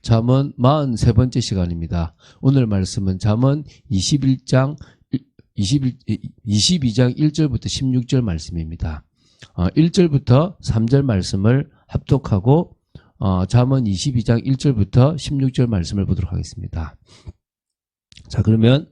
잠언 43번째 시간입니다. 오늘 말씀은 잠언 22장 1절부터 16절 말씀입니다. 1절부터 3절 말씀을 합독하고 잠언 22장 1절부터 16절 말씀을 보도록 하겠습니다. 자, 그러면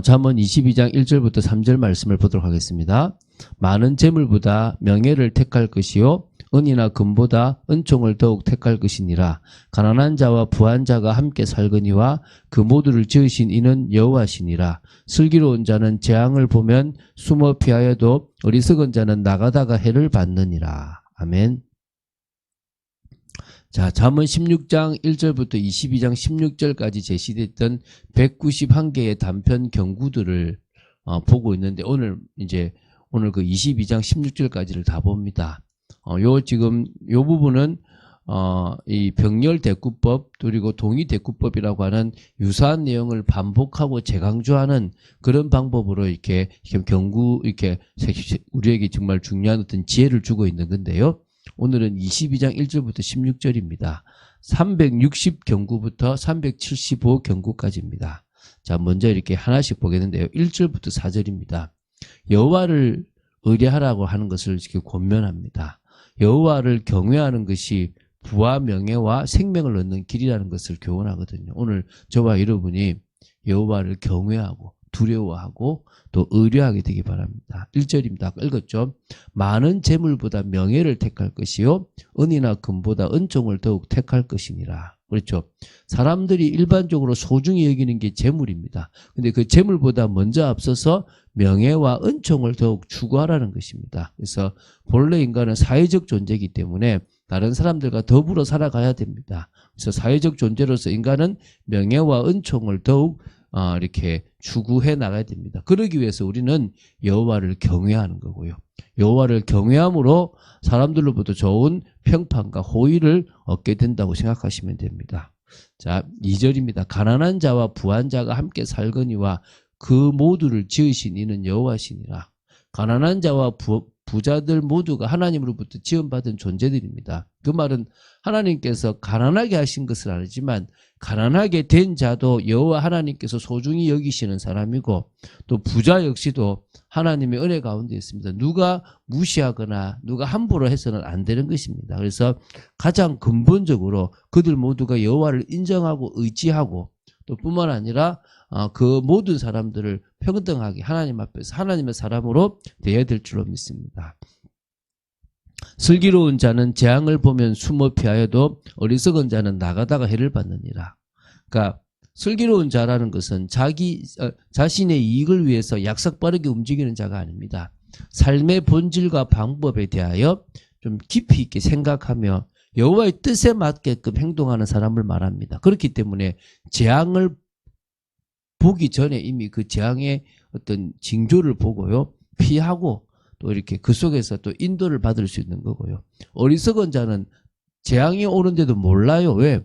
잠언 22장 1절부터 3절 말씀을 보도록 하겠습니다. 많은 재물보다 명예를 택할 것이요 은이나 금보다 은총을 더욱 택할 것이니라. 가난한 자와 부한 자가 함께 살거니와 그 모두를 지으신 이는 여호와시니라. 슬기로운 자는 재앙을 보면 숨어 피하여도 어리석은 자는 나가다가 해를 받느니라. 아멘. 자, 잠언 16장 1절부터 22장 16절까지 제시됐던 191개의 단편 경구들을 보고 있는데 오늘 그 22장 16절까지를 다 봅니다. 지금 요 부분은 이 병렬 대꾸법 그리고 동의 대꾸법이라고 하는 유사한 내용을 반복하고 재강조하는 그런 방법으로 이렇게 우리에게 정말 중요한 어떤 지혜를 주고 있는 건데요. 오늘은 22장 1절부터 16절입니다. 360 경구부터 375 경구까지입니다. 자, 먼저 이렇게 하나씩 보겠는데요. 1절부터 4절입니다. 여호와를 의뢰하라고 하는 것을 이렇게 권면합니다. 여호와를 경외하는 것이 부와 명예와 생명을 얻는 길이라는 것을 교훈하거든요. 오늘 저와 여러분이 여호와를 경외하고 두려워하고 또 의뢰하게 되기 바랍니다. 1절입니다. 아까 읽었죠? 많은 재물보다 명예를 택할 것이요 은이나 금보다 은총을 더욱 택할 것이니라. 그렇죠? 사람들이 일반적으로 소중히 여기는 게 재물입니다. 근데 그 재물보다 먼저 앞서서 명예와 은총을 더욱 추구하라는 것입니다. 그래서 본래 인간은 사회적 존재이기 때문에 다른 사람들과 더불어 살아가야 됩니다. 그래서 사회적 존재로서 인간은 명예와 은총을 더욱 이렇게 추구해 나가야 됩니다. 그러기 위해서 우리는 여호와를 경외하는 거고요. 여호와를 경외함으로 사람들로부터 좋은 평판과 호의를 얻게 된다고 생각하시면 됩니다. 자, 2절입니다. 가난한 자와 부한 자가 함께 살거니와 그 모두를 지으신 이는 여호와시니라. 가난한 자와 부자들 모두가 하나님으로부터 지원받은 존재들입니다. 그 말은 하나님께서 가난하게 하신 것을 아니지만 가난하게 된 자도 여호와 하나님께서 소중히 여기시는 사람이고 또 부자 역시도 하나님의 은혜 가운데 있습니다. 누가 무시하거나 누가 함부로 해서는 안 되는 것입니다. 그래서 가장 근본적으로 그들 모두가 여호와를 인정하고 의지하고 또 뿐만 아니라 그 모든 사람들을 평등하게 하나님 앞에서 하나님의 사람으로 대해야 될 줄로 믿습니다. 슬기로운 자는 재앙을 보면 숨어 피하여도 어리석은 자는 나가다가 해를 받느니라. 그러니까 슬기로운 자라는 것은 자신의 이익을 위해서 약삭빠르게 움직이는 자가 아닙니다. 삶의 본질과 방법에 대하여 좀 깊이 있게 생각하며 여호와의 뜻에 맞게끔 행동하는 사람을 말합니다. 그렇기 때문에 재앙을 보기 전에 이미 그 재앙의 어떤 징조를 보고요. 피하고 또 이렇게 그 속에서 또 인도를 받을 수 있는 거고요. 어리석은 자는 재앙이 오는데도 몰라요. 왜?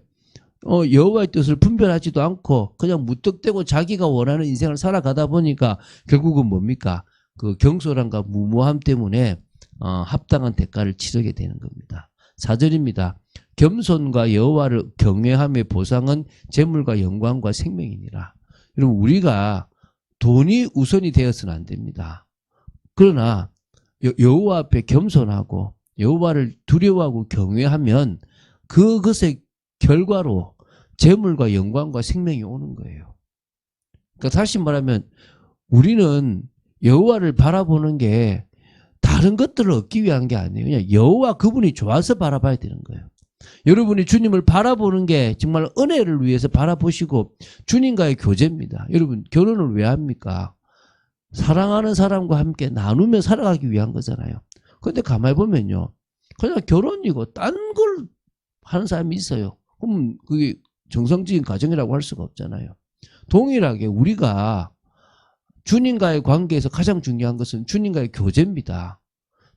여호와의 뜻을 분별하지도 않고 그냥 무턱대고 자기가 원하는 인생을 살아가다 보니까 결국은 뭡니까? 그 경솔함과 무모함 때문에 합당한 대가를 치르게 되는 겁니다. 4절입니다. 겸손과 여호와를 경외함의 보상은 재물과 영광과 생명이니라. 여러분, 우리가 돈이 우선이 되어서는 안 됩니다. 그러나 여호와 앞에 겸손하고 여호와를 두려워하고 경외하면 그것의 결과로 재물과 영광과 생명이 오는 거예요. 그러니까 다시 말하면 우리는 여호와를 바라보는 게 다른 것들을 얻기 위한 게 아니에요. 그냥 여호와 그분이 좋아서 바라봐야 되는 거예요. 여러분이 주님을 바라보는 게 정말 은혜를 위해서 바라보시고 주님과의 교제입니다. 여러분, 결혼을 왜 합니까? 사랑하는 사람과 함께 나누며 살아가기 위한 거잖아요. 그런데 가만히 보면요, 그냥 결혼이고 딴 걸 하는 사람이 있어요. 그럼 그게 정상적인 가정이라고 할 수가 없잖아요. 동일하게 우리가 주님과의 관계에서 가장 중요한 것은 주님과의 교제입니다.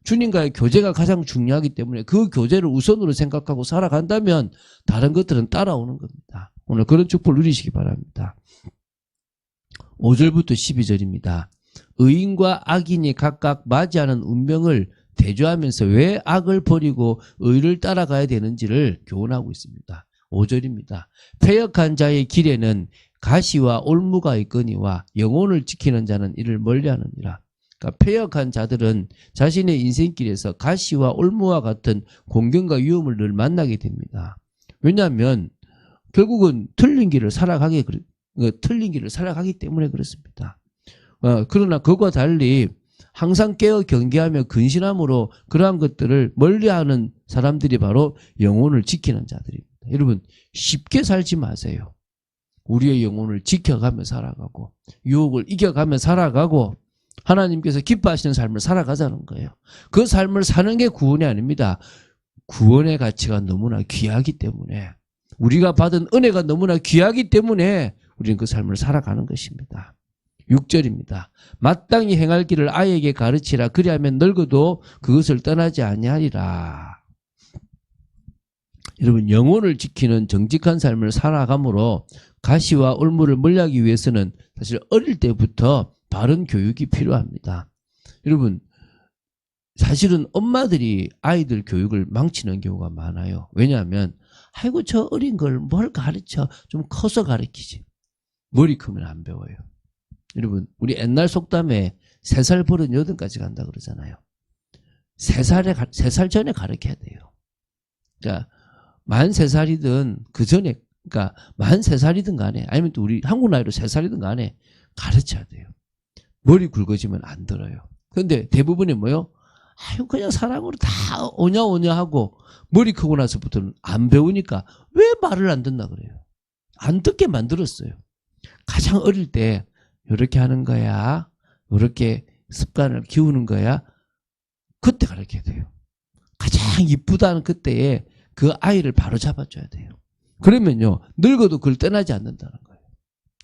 주님과의 교제가 가장 중요하기 때문에 그 교제를 우선으로 생각하고 살아간다면 다른 것들은 따라오는 겁니다. 오늘 그런 축복을 누리시기 바랍니다. 5절부터 12절입니다. 의인과 악인이 각각 맞이하는 운명을 대조하면서 왜 악을 버리고 의를 따라가야 되는지를 교훈하고 있습니다. 5절입니다. 패역한 자의 길에는 가시와 올무가 있거니와 영혼을 지키는 자는 이를 멀리하느니라. 그러니까 패역한 자들은 자신의 인생길에서 가시와 올무와 같은 공경과 위험을 늘 만나게 됩니다. 왜냐하면 결국은 틀린 길을 살아가기 때문에 그렇습니다. 그러나 그것과 달리 항상 깨어 경계하며 근신함으로 그러한 것들을 멀리하는 사람들이 바로 영혼을 지키는 자들입니다. 여러분, 쉽게 살지 마세요. 우리의 영혼을 지켜가며 살아가고 유혹을 이겨가며 살아가고 하나님께서 기뻐하시는 삶을 살아가자는 거예요. 그 삶을 사는 게 구원이 아닙니다. 구원의 가치가 너무나 귀하기 때문에, 우리가 받은 은혜가 너무나 귀하기 때문에 우리는 그 삶을 살아가는 것입니다. 6절입니다. 마땅히 행할 길을 아이에게 가르치라. 그리하면 늙어도 그것을 떠나지 아니하리라. 여러분, 영혼을 지키는 정직한 삶을 살아감으로 가시와 올무를 멀리하기 위해서는 사실 어릴 때부터 바른 교육이 필요합니다. 여러분, 사실은 엄마들이 아이들 교육을 망치는 경우가 많아요. 왜냐하면 아이고 저 어린 걸 뭘 가르쳐, 좀 커서 가르치지. 머리 크면 안 배워요. 여러분, 우리 옛날 속담에 3살 버릇 8까지 간다 그러잖아요. 3살 전에 가르쳐야 돼요. 그러니까 만 3살이든 그 전에, 그러니까 만 3살이든 간에, 아니면 또 우리 한국 나이로 3살이든 간에 가르쳐야 돼요. 머리 굵어지면 안 들어요. 그런데 대부분이 뭐요? 아유 그냥 사랑으로 다 오냐 하고 머리 크고 나서부터는 안 배우니까 왜 말을 안 듣나 그래요. 안 듣게 만들었어요. 가장 어릴 때 이렇게 하는 거야, 이렇게 습관을 키우는 거야, 그때 가르쳐야 돼요. 가장 이쁘다는 그때에 그 아이를 바로 잡아줘야 돼요. 그러면요 늙어도 그걸 떠나지 않는다는 거예요.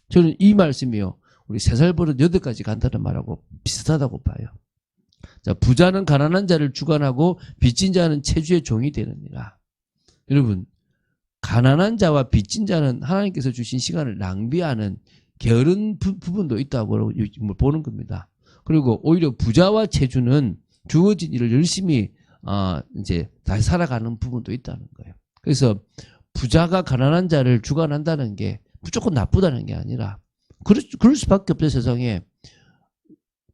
저는 이 말씀이요 우리 3살 버릇 8까지 간다는 말하고 비슷하다고 봐요. 자, 부자는 가난한 자를 주관하고 빚진 자는 체주의 종이 되느니라. 여러분, 가난한 자와 빚진 자는 하나님께서 주신 시간을 낭비하는 게으른 부분도 있다고 보는 겁니다. 그리고 오히려 부자와 체주는 주어진 일을 열심히 이제 다시 살아가는 부분도 있다는 거예요. 그래서 부자가 가난한 자를 주관한다는 게 무조건 나쁘다는 게 아니라 그럴 수밖에 없죠. 세상에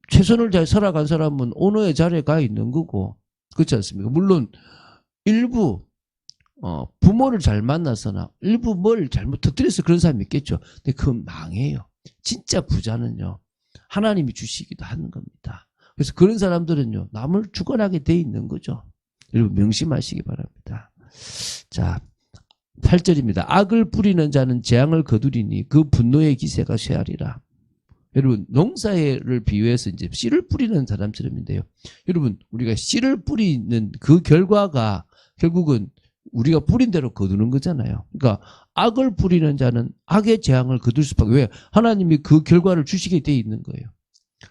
최선을 다해 살아간 사람은 오너의 자리에 가 있는 거고, 그렇지 않습니까? 물론 일부 부모를 잘 만나서나 일부 뭘 잘못 터뜨려서 그런 사람이 있겠죠. 근데 그건 망해요. 진짜 부자는요 하나님이 주시기도 하는 겁니다. 그래서 그런 사람들은요 남을 주관하게 돼 있는 거죠. 여러분 명심하시기 바랍니다. 자, 8절입니다. 악을 뿌리는 자는 재앙을 거두리니 그 분노의 기세가 쇠하리라. 여러분, 농사를 비유해서 이제 씨를 뿌리는 사람처럼인데요. 여러분, 우리가 씨를 뿌리는 그 결과가 결국은 우리가 뿌린 대로 거두는 거잖아요. 그러니까 악을 뿌리는 자는 악의 재앙을 거둘 수밖에. 왜? 하나님이 그 결과를 주시게 돼 있는 거예요.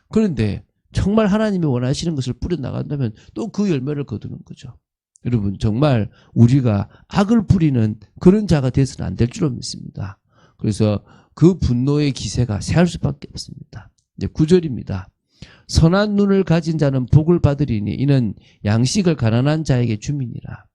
그런데 정말 하나님이 원하시는 것을 뿌려 나간다면 또 그 열매를 거두는 거죠. 여러분, 정말 우리가 악을 뿌리는 그런 자가 돼서는 안 될 줄로 믿습니다. 그래서 그 분노의 기세가 쇠할 수밖에 없습니다. 이제 9절입니다. 선한 눈을 가진 자는 복을 받으리니 이는 양식을 가난한 자에게 주민이라.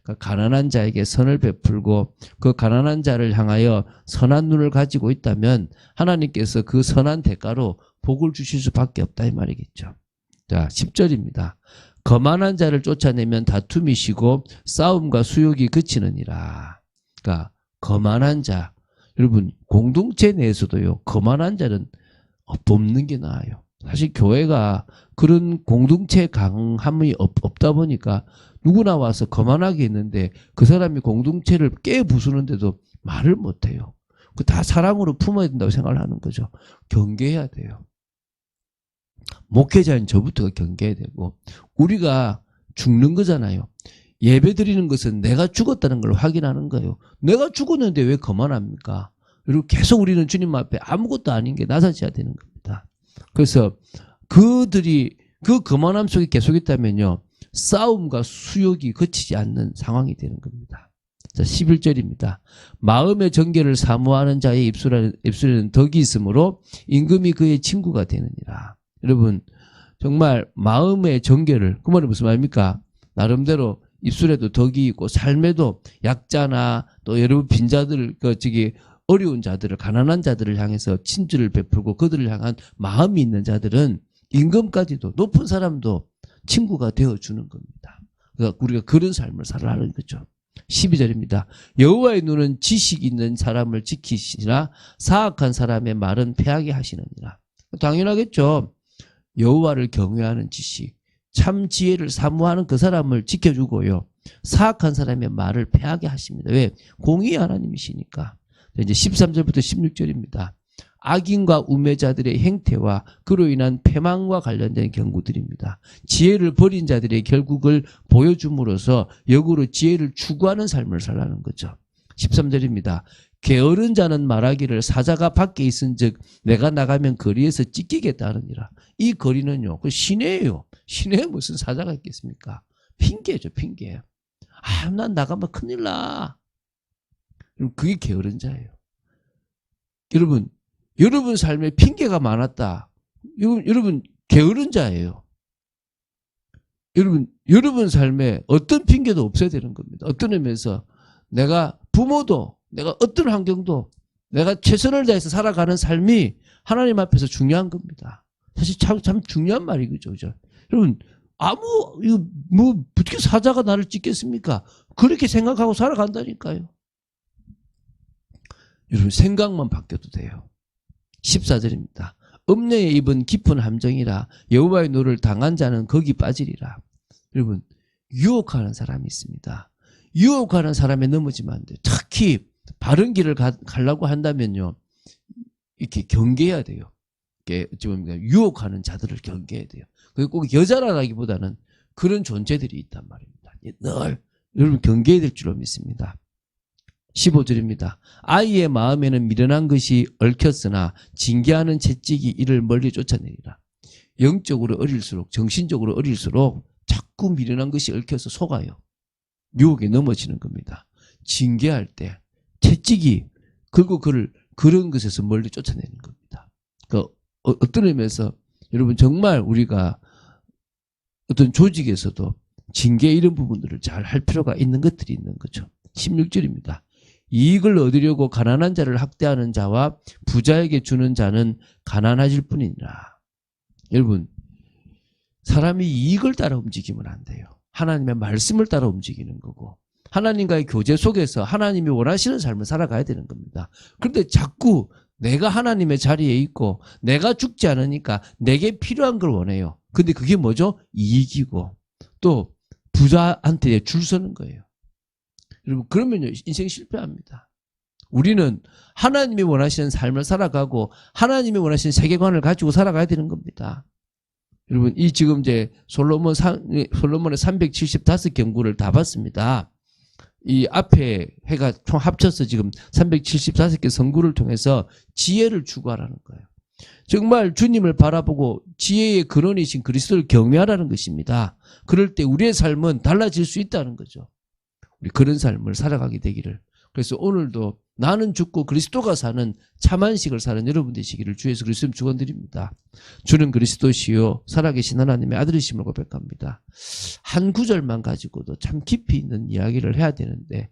그러니까 가난한 자에게 선을 베풀고 그 가난한 자를 향하여 선한 눈을 가지고 있다면 하나님께서 그 선한 대가로 복을 주실 수밖에 없다 이 말이겠죠. 자, 10절입니다. 거만한 자를 쫓아내면 다툼이 쉬고 싸움과 수욕이 그치느니라. 그러니까 거만한 자, 여러분 공동체 내에서도요 거만한 자는 없는 게 나아요. 사실 교회가 그런 공동체 강함이 없다 보니까 누구나 와서 거만하게 있는데 그 사람이 공동체를 깨부수는데도 말을 못해요. 그 다 사랑으로 품어야 된다고 생각을 하는 거죠. 경계해야 돼요. 목회자인 저부터가 경계해야 되고, 우리가 죽는 거잖아요. 예배 드리는 것은 내가 죽었다는 걸 확인하는 거예요. 내가 죽었는데 왜 거만합니까? 그리고 계속 우리는 주님 앞에 아무것도 아닌 게 나서져야 되는 겁니다. 그래서 그들이 그 거만함 속에 계속 있다면요 싸움과 수욕이 그치지 않는 상황이 되는 겁니다. 자, 11절입니다. 마음의 정결을 사모하는 자의 입술에는 덕이 있으므로 임금이 그의 친구가 되느니라. 여러분, 정말 마음의 정결을, 그 말은 무슨 말입니까? 나름대로 입술에도 덕이 있고 삶에도 약자나 또 여러분 빈자들 어려운 자들을 가난한 자들을 향해서 친절을 베풀고 그들을 향한 마음이 있는 자들은 임금까지도 높은 사람도 친구가 되어주는 겁니다. 그러니까 우리가 그런 삶을 살아가는 거죠. 12절입니다. 여호와의 눈은 지식 있는 사람을 지키시나 사악한 사람의 말은 패하게 하시느니라. 당연하겠죠. 여호와를 경외하는 지식, 참 지혜를 사모하는 그 사람을 지켜주고요. 사악한 사람의 말을 패하게 하십니다. 왜? 공의의 하나님이시니까. 이제 13절부터 16절입니다. 악인과 우매자들의 행태와 그로 인한 패망과 관련된 경고들입니다. 지혜를 버린 자들의 결국을 보여줌으로써 역으로 지혜를 추구하는 삶을 살라는 거죠. 13절입니다. 게으른 자는 말하기를 사자가 밖에 있은즉 내가 나가면 거리에서 찢기겠다 하느니라. 이 거리는요, 그 시내예요. 시내에 무슨 사자가 있겠습니까? 핑계죠, 핑계. 난 나가면 큰일 나. 그게 게으른 자예요. 여러분 삶에 핑계가 많았다. 여러분 게으른 자예요. 여러분 삶에 어떤 핑계도 없어야 되는 겁니다. 어떤 의미에서 내가 부모도 내가 어떤 환경도 내가 최선을 다해서 살아가는 삶이 하나님 앞에서 중요한 겁니다. 사실 참 중요한 말이죠. 그죠? 여러분 어떻게 사자가 나를 찢겠습니까? 그렇게 생각하고 살아간다니까요. 여러분 생각만 바뀌어도 돼요. 14절입니다. 음녀의 입은 깊은 함정이라 여호와의 노를 당한 자는 거기 빠지리라. 여러분 유혹하는 사람이 있습니다. 유혹하는 사람에 넘어지면 안 돼요. 특히 바른 길을 가려고 한다면요. 이렇게 경계해야 돼요. 이렇게 어찌 보면 유혹하는 자들을 경계해야 돼요. 그게 꼭 여자라기보다는 그런 존재들이 있단 말입니다. 늘 여러분 경계해야 될 줄로 믿습니다. 15절입니다. 아이의 마음에는 미련한 것이 얽혔으나 징계하는 채찍이 이를 멀리 쫓아내리라. 영적으로 어릴수록 정신적으로 어릴수록 자꾸 미련한 것이 얽혀서 속아요. 유혹에 넘어지는 겁니다. 징계할 때 채찍이 그리고 그런 것에서 멀리 쫓아내는 겁니다. 어떤 의미에서 여러분 정말 우리가 어떤 조직에서도 징계 이런 부분들을 잘 할 필요가 있는 것들이 있는 거죠. 16절입니다. 이익을 얻으려고 가난한 자를 학대하는 자와 부자에게 주는 자는 가난해질 뿐이니라. 여러분 사람이 이익을 따라 움직이면 안 돼요. 하나님의 말씀을 따라 움직이는 거고 하나님과의 교제 속에서 하나님이 원하시는 삶을 살아가야 되는 겁니다. 그런데 자꾸 내가 하나님의 자리에 있고 내가 죽지 않으니까 내게 필요한 걸 원해요. 근데 그게 뭐죠? 이익이고 또 부자한테 줄 서는 거예요. 여러분 그러면요 인생 실패합니다. 우리는 하나님이 원하시는 삶을 살아가고 하나님이 원하시는 세계관을 가지고 살아가야 되는 겁니다. 여러분 이 지금 이제 솔로몬의 375경구를 다 봤습니다. 이 앞에 해가 총 합쳐서 지금 374개 성구를 통해서 지혜를 추구하라는 거예요. 정말 주님을 바라보고 지혜의 근원이신 그리스도를 경외하라는 것입니다. 그럴 때 우리의 삶은 달라질 수 있다는 거죠. 우리 그런 삶을 살아가게 되기를. 그래서 오늘도 나는 죽고 그리스도가 사는 참안식을 사는 여러분 되시기를 주 예수 그리스도 축원드립니다. 주는 그리스도시요 살아계신 하나님의 아들이심을 고백합니다. 한 구절만 가지고도 참 깊이 있는 이야기를 해야 되는데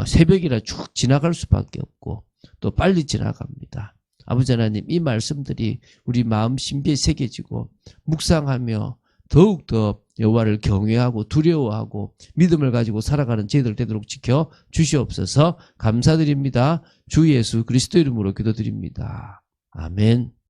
새벽이라 쭉 지나갈 수밖에 없고 또 빨리 지나갑니다. 아버지 하나님 이 말씀들이 우리 마음 신비에 새겨지고 묵상하며 더욱더 여호와를 경외하고 두려워하고 믿음을 가지고 살아가는 저희들 되도록 지켜 주시옵소서. 감사드립니다. 주 예수 그리스도 이름으로 기도드립니다. 아멘.